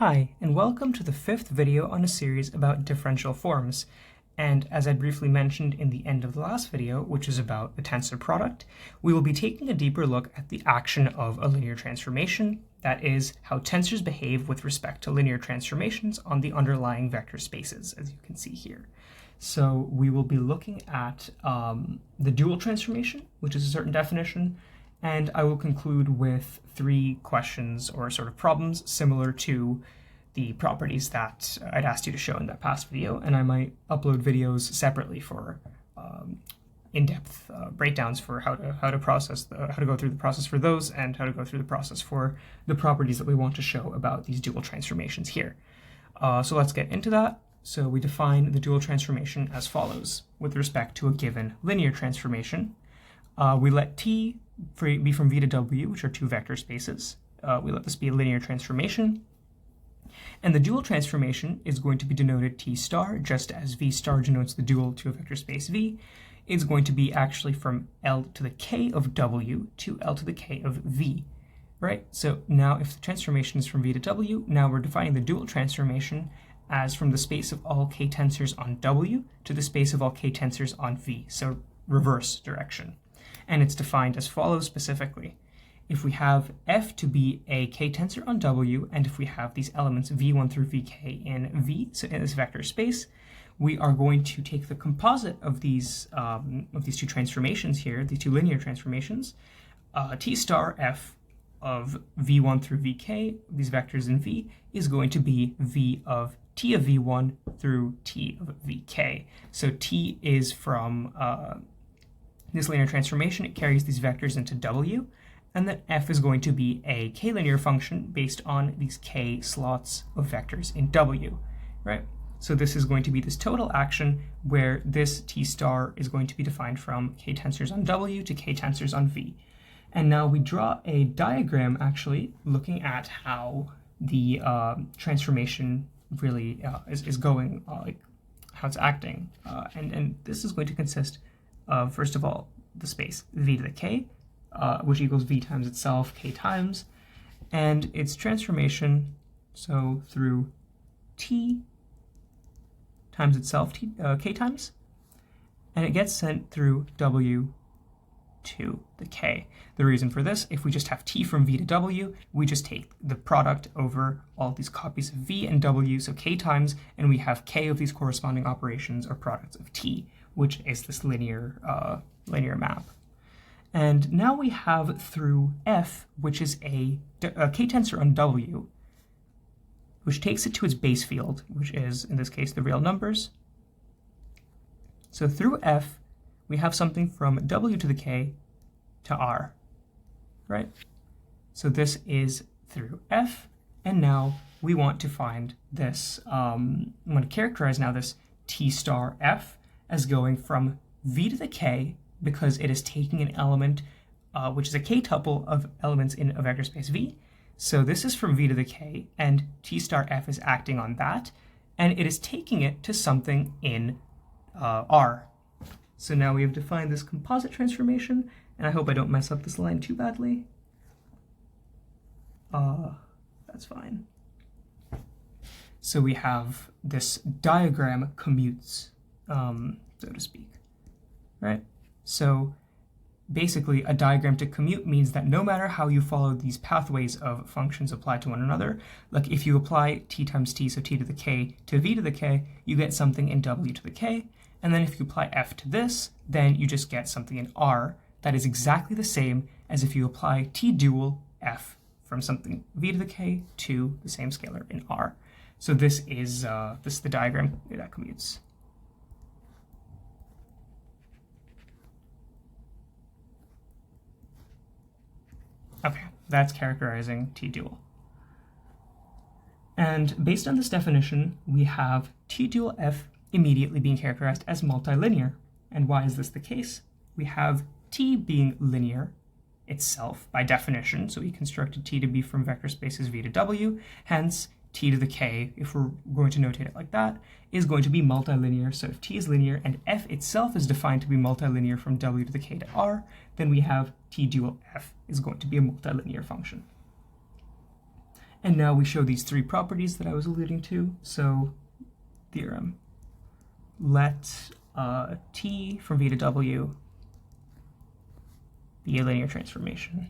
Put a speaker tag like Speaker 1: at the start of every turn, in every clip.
Speaker 1: Hi, and welcome to the fifth video on a series about differential forms. And as I briefly mentioned in the end of the last video, which is about the tensor product, we will be taking a deeper look at the action of a linear transformation, that is, how tensors behave with respect to linear transformations on the underlying vector spaces, as you can see here. So we will be looking at the dual transformation, which is a certain definition, and I will conclude with three questions or sort of problems similar to the properties that I'd asked you to show in that past video, and I might upload videos separately for in-depth breakdowns for how to go through the process for those, and how to go through the process for the properties that we want to show about these dual transformations here. So let's get into that. So we define the dual transformation as follows with respect to a given linear transformation. We let T be from V to W, which are two vector spaces. We let this be a linear transformation. And the dual transformation is going to be denoted T star, just as V star denotes the dual to a vector space V. It's going to be actually from L to the K of W to L to the K of V, right? So now if the transformation is from V to W, now we're defining the dual transformation as from the space of all K tensors on W to the space of all K tensors on V, so reverse direction. And it's defined as follows specifically. If we have F to be a K tensor on W, and if we have these elements V1 through Vk in V, so in this vector space, we are going to take the composite of these two transformations here, these two linear transformations, T star F of V1 through Vk, these vectors in V, is going to be V of T of V1 through T of Vk. So T is from this linear transformation, it carries these vectors into W, and then F is going to be a k-linear function based on these k slots of vectors in W, right? So this is going to be this total action where this T star is going to be defined from k tensors on W to k tensors on V. And now we draw a diagram actually looking at how the transformation really is going, like how it's acting. And this is going to consist of, first of all, the space V to the K, which equals V times itself, K times, and its transformation, so through T times itself, K times, and it gets sent through W to the K. The reason for this, if we just have T from V to W, we just take the product over all these copies of V and W, so K times, and we have K of these corresponding operations or products of T, which is this linear map. And now we have through F, which is a K tensor on W, which takes it to its base field, which is, in this case, the real numbers. So through F, we have something from W to the K to R, right? So this is through F, and now we want to find this, I'm going to characterize now this T star F as going from V to the K, because it is taking an element which is a k-tuple of elements in a vector space V. So this is from V to the K, and T star F is acting on that, and it is taking it to something in R. So now we have defined this composite transformation, and I hope I don't mess up this line too badly. That's fine. So we have this diagram commutes, so to speak, right? So basically, a diagram to commute means that no matter how you follow these pathways of functions applied to one another, like if you apply T times T, so T to the K to V to the K, you get something in W to the K, and then if you apply F to this, then you just get something in R that is exactly the same as if you apply T dual F from something V to the K to the same scalar in R. So this is the diagram that commutes. Okay, that's characterizing T dual. And based on this definition, we have T dual F immediately being characterized as multilinear. And why is this the case? We have T being linear itself by definition, so we constructed T to be from vector spaces V to W, hence T to the K, if we're going to notate it like that, is going to be multilinear. So if T is linear and F itself is defined to be multilinear from W to the K to R, then we have T dual F is going to be a multilinear function. And now we show these three properties that I was alluding to. So, theorem. Let t from v to w be a linear transformation.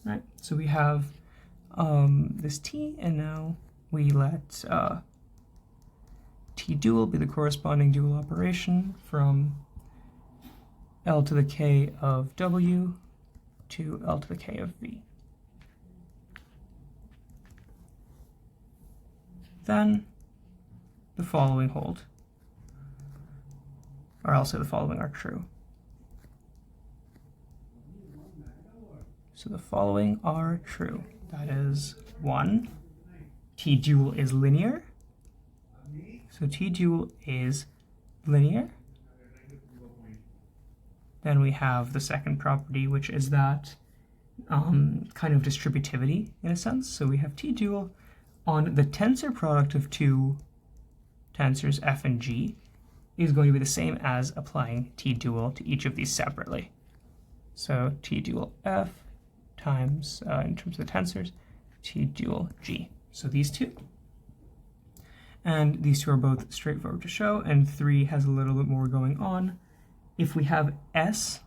Speaker 1: Right, so we have this t, and now we let t dual be the corresponding dual operation from L to the k of w to L to the k of v. Then the following hold, or I'll say the following are true. So the following are true. That is 1, t dual is linear. So t dual is linear. Then we have the second property, which is that kind of distributivity in a sense. So we have t dual on the tensor product of two tensors f and g is going to be the same as applying t dual to each of these separately. So t dual f times, in terms of the tensors, t dual g. So these two. And these two are both straightforward to show, and 3 has a little bit more going on. If we have S,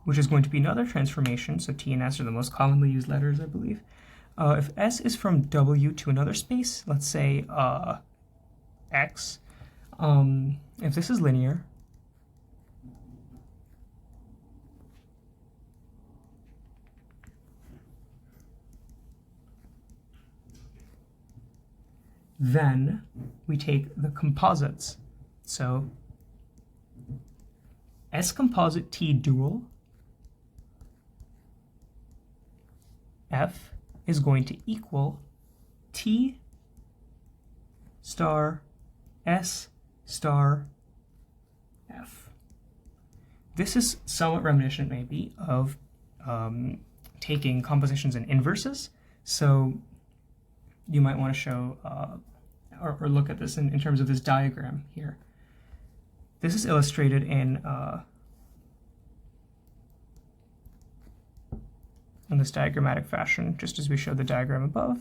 Speaker 1: which is going to be another transformation, so T and S are the most commonly used letters, I believe. If S is from W to another space, let's say X, if this is linear, then we take the composites. So S composite T dual F is going to equal T star S star F. This is somewhat reminiscent, maybe, of taking compositions and inverses. So you might want to show or look at this in terms of this diagram here. This is illustrated in this diagrammatic fashion, just as we showed the diagram above,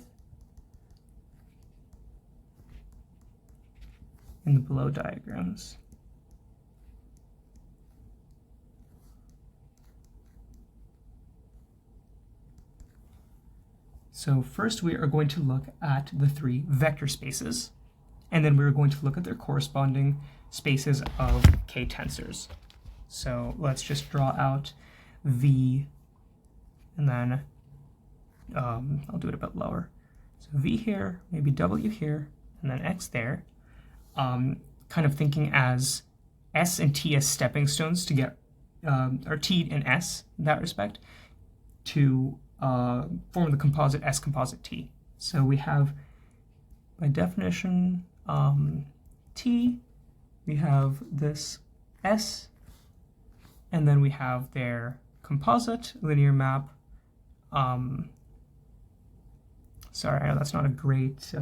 Speaker 1: in the below diagrams. So first we are going to look at the three vector spaces, and then we're going to look at their corresponding spaces of k tensors. So let's just draw out V, and then I'll do it a bit lower. So V here, maybe W here, and then X there, kind of thinking as S and T as stepping stones to get, or T and S in that respect, to form the composite S composite T. So we have, by definition, T, we have this S, and then we have their composite linear map. Sorry, I know that's not a great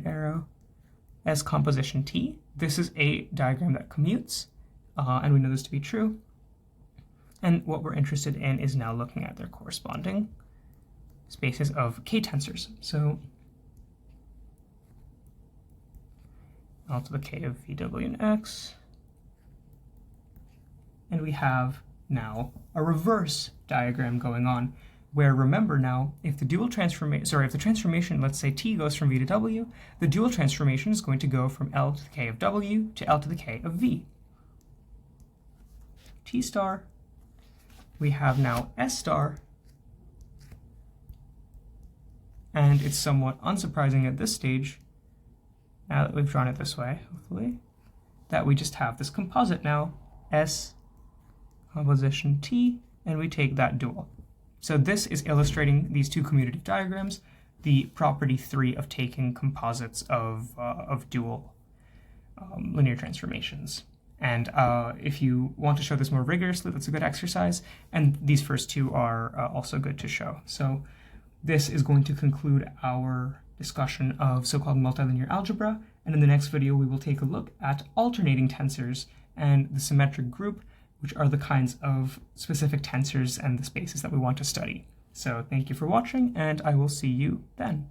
Speaker 1: arrow. S composition T. This is a diagram that commutes, and we know this to be true. And what we're interested in is now looking at their corresponding spaces of k tensors. So L to the k of v, w, and x. And we have now a reverse diagram going on, where, remember now, if the transformation, let's say t goes from v to w, the dual transformation is going to go from L to the k of w to L to the k of v. T star, we have now S star, and it's somewhat unsurprising at this stage, now that we've drawn it this way, hopefully, that we just have this composite now, S composition T, and we take that dual. So this is illustrating these two commutative diagrams, the property 3 of taking composites of dual linear transformations. And if you want to show this more rigorously, that's a good exercise, and these first two are also good to show. So this is going to conclude our discussion of so-called multilinear algebra, And in the next video, we will take a look at alternating tensors and the symmetric group, which are the kinds of specific tensors and the spaces that we want to study. So thank you for watching, and I will see you then.